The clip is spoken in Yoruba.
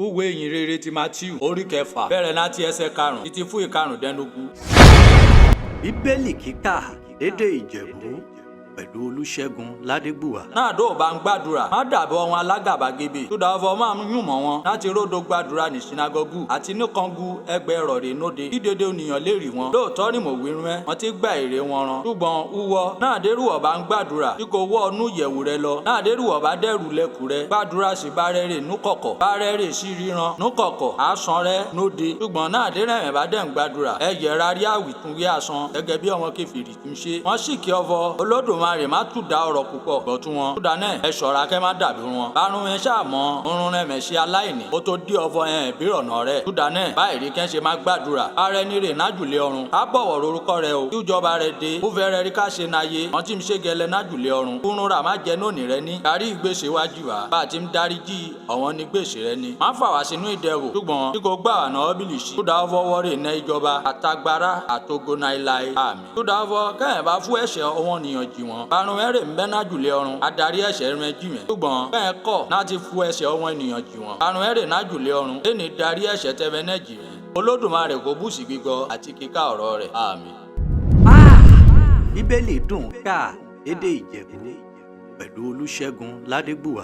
Ìwé ìyìnrere ti Mátíù orí kẹfà bẹ̀rẹ̀ láti ẹsẹ̀ 5 títí fún ìkarùndínlógún. Bíbélì kíkà lédè Ìjẹ̀bú pẹ̀lú Olusegun Ladegbuwa. Náà dó bá ń gbàdúrà má dàbọ̀ wọn alágàbàgebè tó dáwọ́ máa ń yùn mọ́ wọn láti ródò gbàdúrà ní sinagogu àti níkangu ẹgbẹ́ rọ̀rẹ́ nóde kí dédé ènìyàn lè rí wọn. Lóòótọ́ ni mo wí rún ẹ́ wọ́n ti gba èrè wọn rán. Ṣùgbọ́n wúwọ́ náà dérúwọ̀ bá ń gbàdúrà tí kò wọ́ ọnú ìyẹ̀wù rẹ lọ. Náà dérúwọ̀ bá dẹ̀rù lẹ́kù rẹ gbàdúrà sí bárẹ́rẹ́ núkọ̀kọ̀ bárẹ́rẹ́ sí ríran núkọ̀kọ̀ àsán rẹ nóde. Ṣùgbọ́n náà dérẹ̀mẹ̀ bá dẹ̀ ń gbàdúrà ẹ yẹra rí àwìtúnwí àsán gẹ́gẹ́ bí ọmọ kèfèrí tún ṣe. Wọ́n sì kí ọvọ Olódùmarè má tún dá ọ̀rọ̀ púpọ̀ gbọ́tún wọn. Tó dáná ẹ ṣọ́ra kẹ́ má dàbí wọn. Bárún ẹ ṣàmọ́ orun rẹ mẹ̀ṣí aláìní. Ó tó dí ọvọ ẹ̀ bí ọ̀nà rẹ̀. Tó dáná báyìí rí kẹ́ ṣe má gbàdúrà. Ààrẹ ní rè nájùlé ọ̀run. Ká bọ̀wọ̀ lórúkọ rẹ o. Kí ìjọba rẹ dé. Ó fẹ́rẹ̀ rí ká ṣe náyé. Wọ́n ti ń ṣe gẹlẹ́ nájùlé ọ̀run. Kúrún rà má jẹ nóòní rẹ ní. Kárí ìgbésẹ̀ wájú wa. Bá a ti ń dáríjì ọ̀wọ́n ní gbèsè rẹ ní. Má fà wá sínú ìdẹ̀rù. Ṣùgbọ́n tí kò gbà wà náà bìlìṣì. Tó dáwọ́ fọwọ́ rè ná ìjọba àtagbára àtogo náíláí. Àmín. Tó dáwọ́ kẹ́hìn bá fún ẹ̀ṣẹ̀ ọwọ́n nìyàn jì wọ́n. Bárún ẹ̀rẹ̀ ń bẹ́ nájùlé ọ̀run. Adarí ẹ̀ṣẹ̀ rẹ jì mẹ́. Ṣùgbọ́n bẹ́ẹ̀ kọ̀ láti fún ẹ̀ṣẹ̀ ọwọ́n ènìyàn jì wọ́n. Bárún ẹ̀rẹ̀ nájùlé ọ̀run. Ẹni darí ẹ̀ṣẹ̀ tẹ́fẹ́ náà jì mẹ́. Olódùmarè kò bùsì gbígbọ́ àti kíkà ọ̀rọ̀ rẹ̀. Àmín. Bíbélì dùn ká lédè Ìjẹ̀bú pẹ̀lú Olusegun Ladegbuwa.